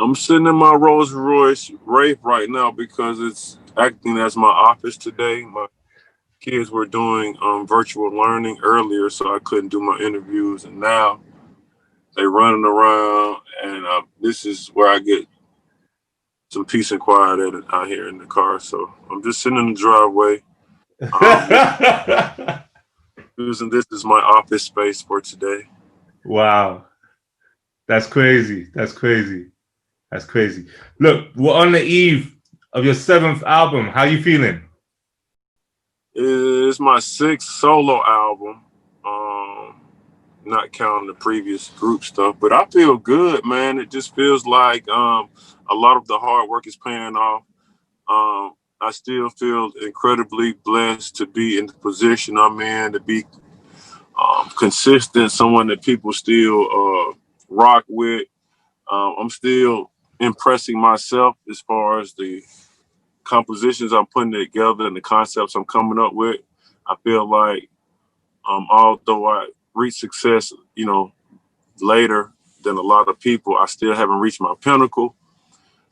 I'm sitting in my Rolls-Royce Wraith right now because it's acting as my office today. My kids were doing virtual learning earlier, so I couldn't do my interviews, and now they running around, and this is where I get some peace and quiet out here in the car. So I'm just sitting in the driveway. Um, using this as my office space for today. Wow, that's crazy. That's crazy. That's crazy. Look, we're on the eve of your seventh album. How you feeling? It's my sixth solo album, not counting the previous group stuff. But I feel good, man. It just feels like a lot of the hard work is paying off. I still feel incredibly blessed to be in the position I'm in, to be consistent, someone that people still rock with. I'm still impressing myself as far as the compositions I'm putting together and the concepts I'm coming up with. I feel like although I reached success, later than a lot of people, I still haven't reached my pinnacle.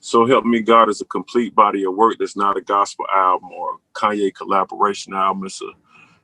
So Help Me God is a complete body of work that's not a gospel album or Kanye collaboration album.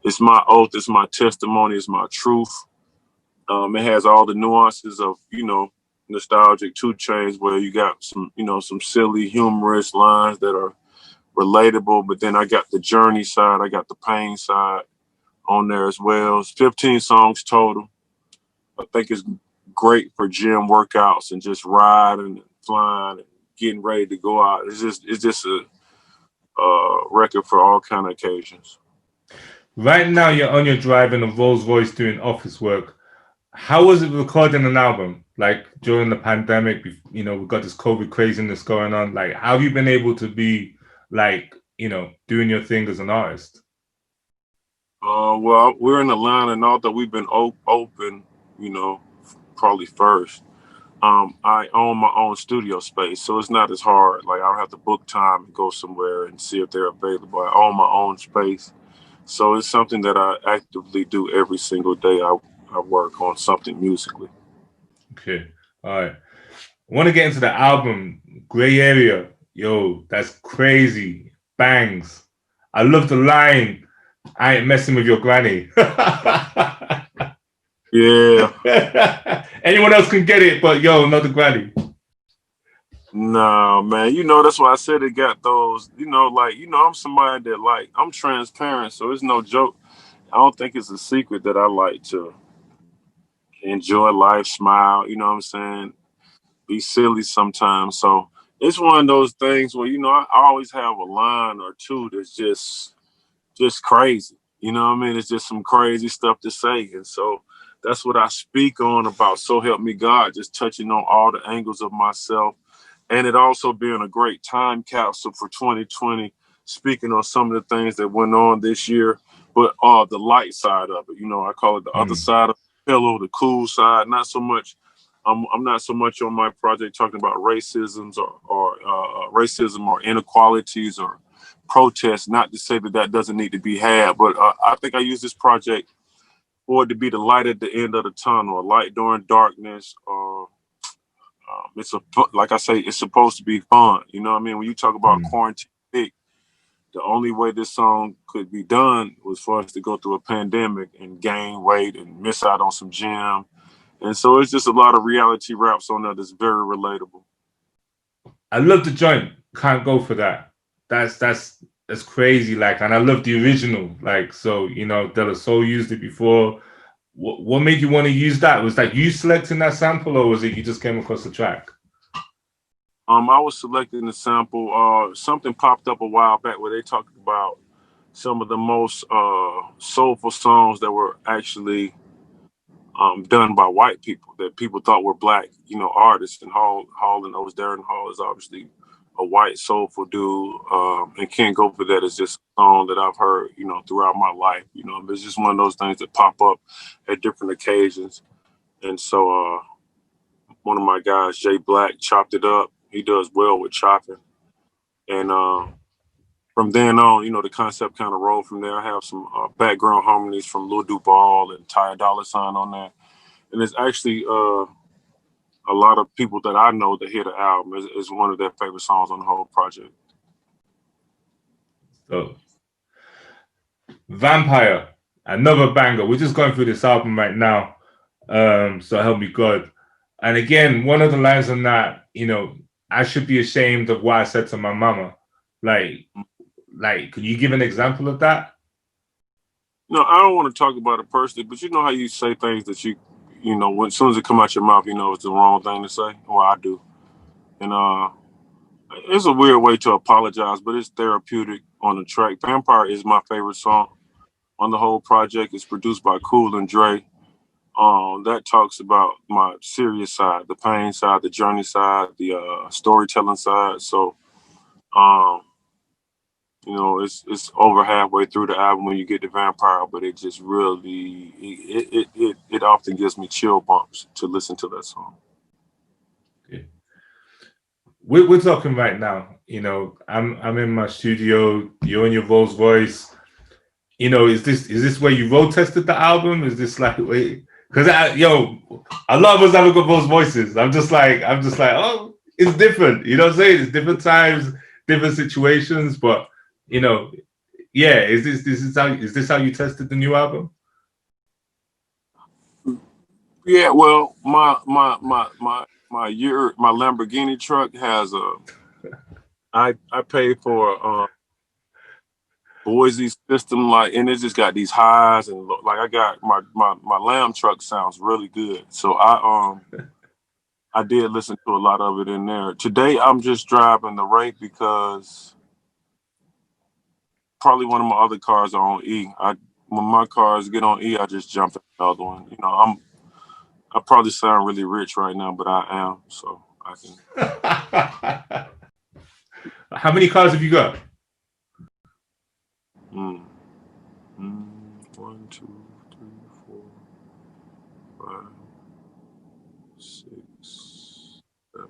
It's my oath, it's my testimony, it's my truth. It has all the nuances of, nostalgic 2 Chainz, where you got some silly, humorous lines that are relatable, but then I got the journey side, I got the pain side on there as well. It's 15 songs total. I think it's great for gym workouts and just riding and flying and getting ready to go out. It's just a record for all kind of occasions. Right now, you're on your drive in a Rolls-Royce doing office work. How was it recording an album? Like during the pandemic, we've got this COVID craziness going on. Like, how have you been able to be like, doing your thing as an artist? Well, we're in Atlanta, and although we've been open, you know, probably first, I own my own studio space, so it's not as hard. Like I don't have to book time and go somewhere and see if they're available. I own my own space, so it's something that I actively do every single day. I work on something musically. Okay, all right. I want to get into the album Gray Area. Yo, that's crazy. Bangs. I love the line. I ain't messing with your granny. Yeah. Anyone else can get it, but yo, not the granny. No, man. That's why I said it got those. I'm somebody that I'm transparent, so it's no joke. I don't think it's a secret that I like to enjoy life, smile. You know what I'm saying? Be silly sometimes. So it's one of those things where I always have a line or two that's just crazy. You know what I mean? It's just some crazy stuff to say, and so that's what I speak on about. So help me God, just touching on all the angles of myself, and it also being a great time capsule for 2020. Speaking on some of the things that went on this year, but the light side of it. I call it the other Mm, side of the pillow, the cool side. Not so much I'm not so much on my project talking about racisms or racism or inequalities or protests. Not to say that that doesn't need to be had, but I think I use this project for it to be the light at the end of the tunnel, a light during darkness. Like I say, it's supposed to be fun. You know what I mean? When you talk about mm. quarantine, the only way this song could be done was for us to go through a pandemic and gain weight and miss out on some gym. And so it's just a lot of reality raps on there that's very relatable. I love the joint. Can't go for that. That's crazy. Like, and I love the original. Like, so De La Soul used it before. What made you want to use that? Was that you selecting that sample, or was it you just came across the track? I was selecting the sample. Something popped up a while back where they talked about some of the most soulful songs that were actually done by white people that people thought were black, artists. And Hall and Oates, Darren Hall is obviously a white soulful dude, and Can't Go For That is just a song that I've heard, throughout my life. It's just one of those things that pop up at different occasions. And so one of my guys, Jay Black, chopped it up. He does well with chopping. And from then on, the concept kind of rolled from there. I have some background harmonies from Lil Duval and Ty Dolla $ign on there. And it's actually a lot of people that I know that hear the album is one of their favorite songs on the whole project. So, Vampire, another banger. We're just going through this album right now. So help me God. And again, one of the lines on that, you know, I should be ashamed of what I said to my mama. Like, can you give an example of that? No, I don't want to talk about it personally, but you know how you say things that you know, when as soon as it come out your mouth, you know it's the wrong thing to say. Well, I do, and it's a weird way to apologize, but it's therapeutic on the track. Vampire is my favorite song on the whole project. It's produced by Cool and Dre. That talks about my serious side, the pain side, the journey side, the storytelling side. So, you know, it's over halfway through the album when you get to Vampire, but it just really it often gives me chill bumps to listen to that song. Okay. We're talking right now. You know, I'm in my studio. You're in your Rolls-Royce. You know, is this where you road tested the album? Is this like wait? Because a lot of us haven't got those voices. I'm just like, oh, it's different. You know what I'm saying? It's different times, different situations. But you know, yeah, is this how you tested the new album? Yeah, well, my Lamborghini truck has I paid for Boise system, like, and it just got these highs, and like I got my Lamb truck sounds really good. So I did listen to a lot of it in there. Today I'm just driving the Wraith because probably one of my other cars are on E. When my cars get on E, I just jump in another one. You know, I probably sound really rich right now, but I am, so I can. How many cars have you got? 1, 2, 3, 4, 5, 6, 7,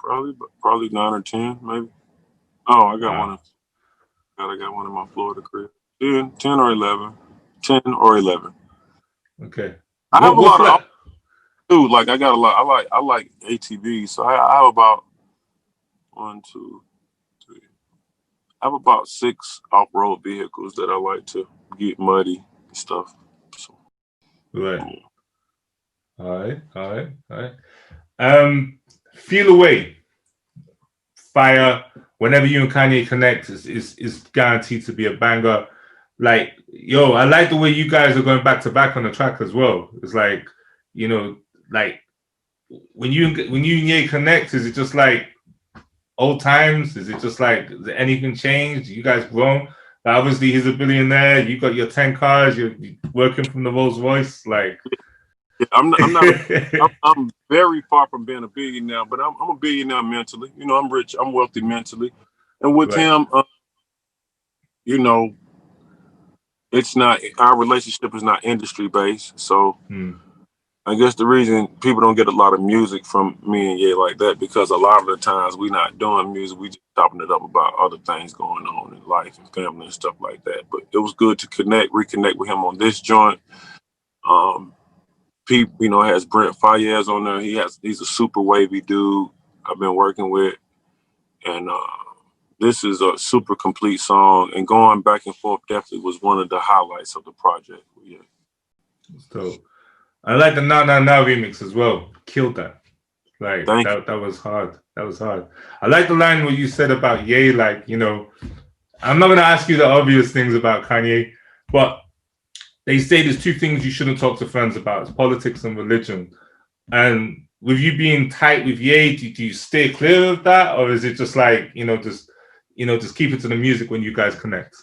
8. Probably 9 or 10, maybe. Oh, I got one. I got one in my Florida crib. 10 or 11. 10 or 11. Okay. I have a lot of too. Like I got a lot. I like ATVs, so I have about 1, 2, 3. I have about 6 off-road vehicles that I like to get muddy and stuff. So, right. Yeah. All right. Feel Away. Fire. Whenever you and Kanye connect, is guaranteed to be a banger. Like, yo, I like the way you guys are going back to back on the track as well. It's like, you know, like when you and Ye connect, is it just like old times? Is it just like, has anything changed? You guys grown? Like, obviously, he's a billionaire. You got your 10 cars. You're working from the Rolls-Royce. Like, yeah, I'm not. I'm very far from being a billionaire, but I'm a billionaire mentally. You know, I'm rich. I'm wealthy mentally, and with him, you know, it's not, our relationship is not industry based. So I guess the reason people don't get a lot of music from me and Ye like that, because a lot of the times we not doing music, we just chopping it up about other things going on in life and family and stuff like that. But it was good to reconnect with him on this joint. People, you know, has Brent Fayez on there. He's a super wavy dude I've been working with, and this is a super complete song. And going back and forth definitely was one of the highlights of the project. Yeah. So I like the Now Now Now remix as well. Killed that. Like that was hard. That was hard. I like the line what you said about Ye. Like, you know, I'm not gonna ask you the obvious things about Kanye, but they say there's 2 things you shouldn't talk to friends about: it's politics and religion. And with you being tight with Ye, do you stay clear of that, or is it just like, just keep it to the music when you guys connect?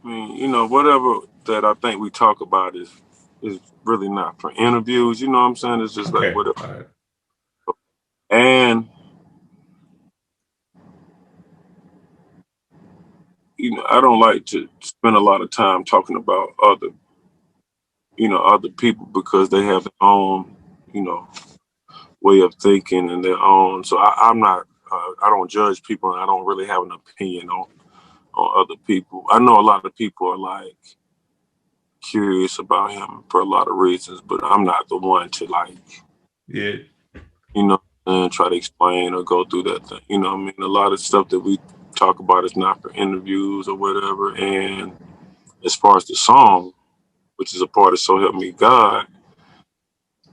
I mean, you know, whatever that I think we talk about is really not for interviews. You know what I'm saying? It's just like whatever. Right. And you know, I don't like to spend a lot of time talking about other people, because they have their own, you know, way of thinking and their own. So I'm not. I don't judge people, and I don't really have an opinion on other people. I know a lot of people are like, curious about him for a lot of reasons, but I'm not the one to like, Yeah. you know, and try to explain or go through that thing. You know what I mean? A lot of stuff that we talk about is not for interviews or whatever. And as far as the song, which is a part of So Help Me God,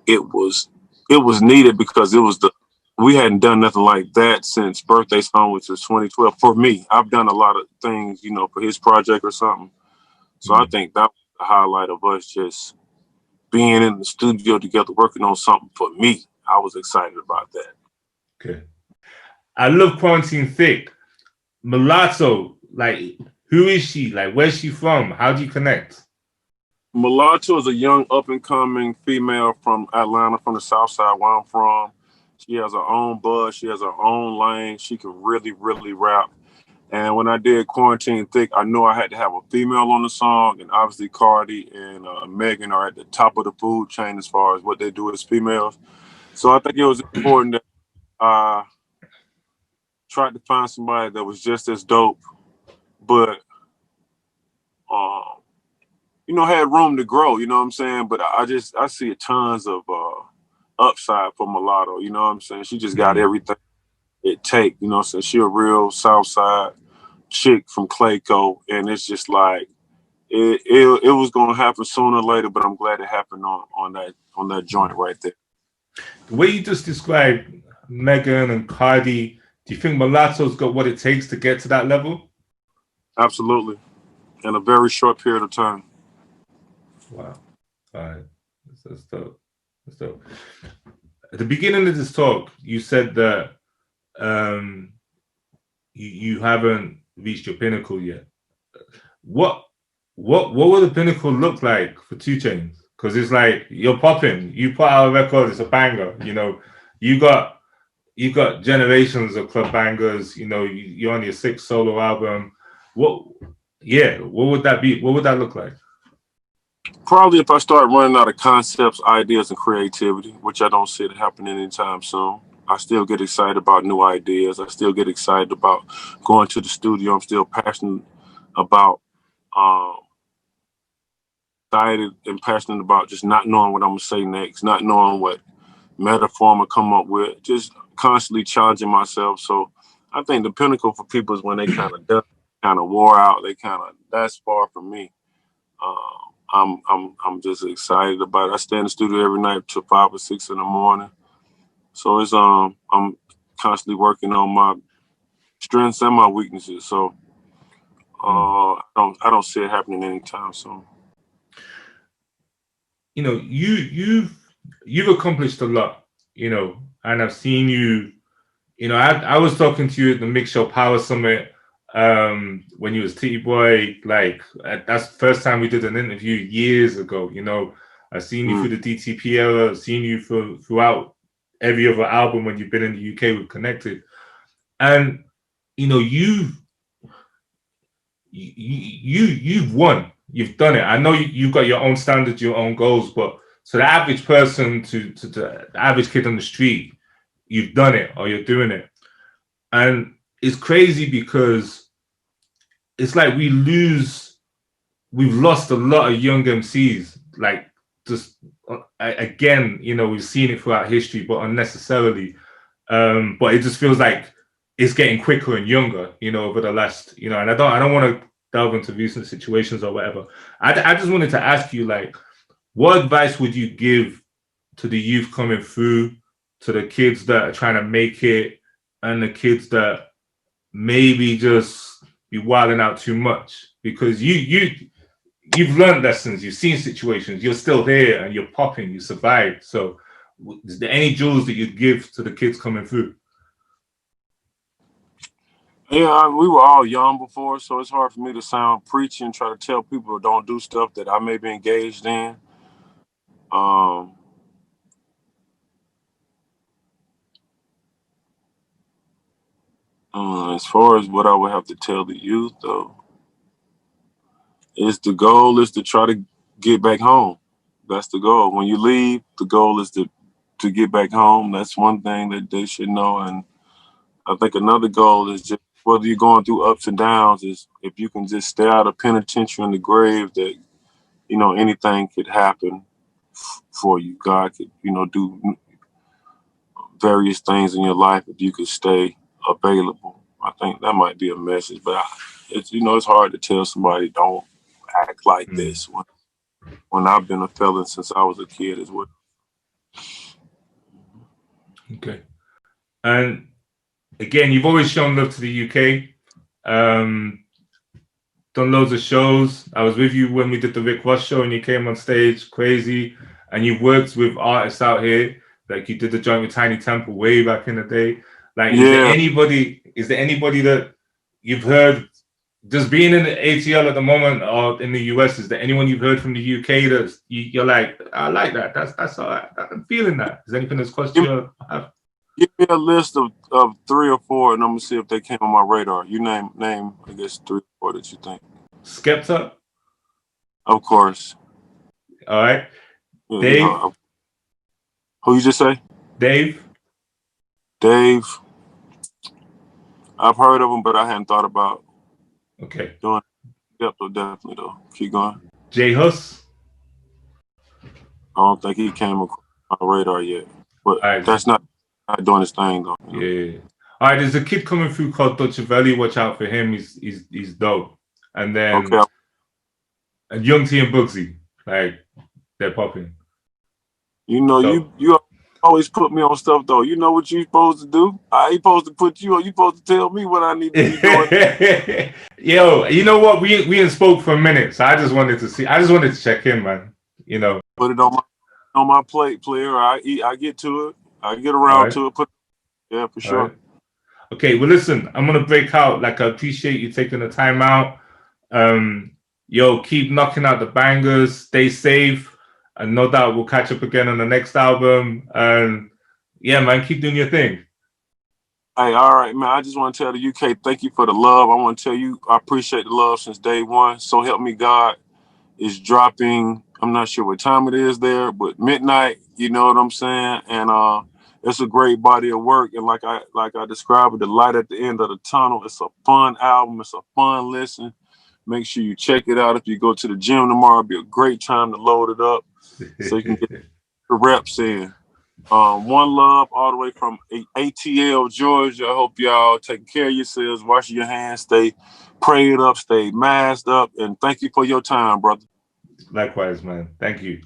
it was needed because it was we hadn't done nothing like that since Birthday Song, which was 2012. For me, I've done a lot of things, you know, for his project or something. So I think that was the highlight of us just being in the studio together, working on something for me. I was excited about that. Okay. I love Quarantine Thick. Mulatto, like, who is she? Like, where's she from? How do you connect? Mulatto is a young up and coming female from Atlanta, from the South Side where I'm from. She has her own buzz. She has her own lane. She can really, really rap. And when I did Quarantine Thick, I knew I had to have a female on the song. And obviously Cardi and Megan are at the top of the food chain as far as what they do as females. So I think it was important that I tried to find somebody that was just as dope, but you know, had room to grow, you know what I'm saying? But I see tons of upside for Mulatto, you know what I'm saying? She just got everything it take, you know what I'm saying? She a real Southside chick from Clayco, and it's just like it was gonna happen sooner or later, but I'm glad it happened on that joint right there. The way you just described Megan and Cardi, do you think Mulatto's got what it takes to get to that level? Absolutely. In a very short period of time. Wow. All right. That's dope. That's dope. At the beginning of this talk, you said that you haven't reached your pinnacle yet. What would the pinnacle look like for 2 Chainz? Because it's like you're popping. You put out a record, it's a banger. You know, you got generations of club bangers. You know, you're on your 6th solo album. What would that be? What would that look like? Probably if I start running out of concepts, ideas, and creativity, which I don't see it happening anytime soon. I still get excited about new ideas. I still get excited about going to the studio. I'm still passionate about, excited and passionate about just not knowing what I'm gonna say next, not knowing what metaphor I'm gonna come up with, just constantly challenging myself. So I think the pinnacle for people is when they kind of wore out. That's far from me. I'm just excited about it. I stay in the studio every night till 5 or 6 in the morning. So it's I'm constantly working on my strengths and my weaknesses. So I don't see it happening anytime soon. You know, you've accomplished a lot, you know, and I've seen you, you know, I was talking to you at the Mix Show Power Summit when you was Titty Boy. Like, that's the first time we did an interview years ago. You know, I've seen you through the DTP era. I've seen you throughout every other album when you've been in the UK with Connected. And, you know, you've won. You've done it. I know you've got your own standards, your own goals, but to the average person, to the average kid on the street, you've done it or you're doing it. And it's crazy because it's like we've lost a lot of young MCs. Like, just again, you know, we've seen it throughout history, but unnecessarily. But it just feels like it's getting quicker and younger, you know, over the last, you know, and I don't want to delve into recent situations or whatever. I just wanted to ask you, like, what advice would you give to the youth coming through, to the kids that are trying to make it, and the kids that maybe just be wilding out too much? Because you've learned lessons, you've seen situations, you're still here and you're popping, you survived. So is there any jewels that you'd give to the kids coming through? Yeah, we were all young before, so it's hard for me to sound preachy and try to tell people don't do stuff that I may be engaged in. As far as what I would have to tell the youth, though, the goal is to try to get back home. That's the goal. When you leave, the goal is to get back home. That's one thing that they should know. And I think another goal is just whether you're going through ups and downs, is if you can just stay out of penitentiary in the grave, that you know, anything could happen for you. God could, you know, do various things in your life if you could stay available. I think that might be a message, but it's, you know, it's hard to tell somebody don't act like this when I've been a felon since I was a kid as well. Okay. And again, you've always shown love to the UK. Done loads of shows. I was with you when we did the Rick Ross show and you came on stage, crazy. And you've worked with artists out here. Like you did the joint with Tiny Temple way back in the day. Like, is there anybody that you've heard just being in the ATL at the moment or in the US? Is there anyone you've heard from the UK that you're like, I like that. That's all right. I'm feeling that. Is there anything that's crossed your path? Give me a list of 3 or 4, and I'm gonna see if they came on my radar. You name, I guess 3 or 4 that you think. Skepta, of course. All right. Yeah, Dave. you know, who you just say? Dave. I've heard of him, but I hadn't thought about. Okay. Doing Skepta, definitely though. Keep going. J Hus. I don't think he came across my radar yet, but that's not doing his thing though. You know? Yeah. All right. There's a kid coming through called Dutch Valley. Watch out for him. He's dope. And then and Young T and Bugsy, like they're popping. You know, so, you always put me on stuff though. You know what you supposed to do? I ain't supposed to put you on. You supposed to tell me what I need to be doing. Yo, you know what? We ain't spoke for a minute, so I just wanted to see. I just wanted to check in, man. You know, put it on my plate, player. I get to it. I get around to it. Yeah, for sure. Right. Okay, well, listen, I'm gonna break out. Like, I appreciate you taking the time out. Yo, keep knocking out the bangers. Stay safe, and no doubt we'll catch up again on the next album. And yeah, man, keep doing your thing. Hey, all right, man. I just want to tell the UK, thank you for the love. I want to tell you, I appreciate the love since day one. So Help Me God is dropping. I'm not sure what time it is there, but midnight. You know what I'm saying? And it's a great body of work. And like I described it, the light at the end of the tunnel. It's a fun album. It's a fun listen. Make sure you check it out. If you go to the gym tomorrow, it'll be a great time to load it up so you can get the reps in. One love all the way from ATL, Georgia. I hope y'all taking care of yourselves, washing your hands, stay prayed up, stay masked up, and thank you for your time, brother. Likewise, man. Thank you.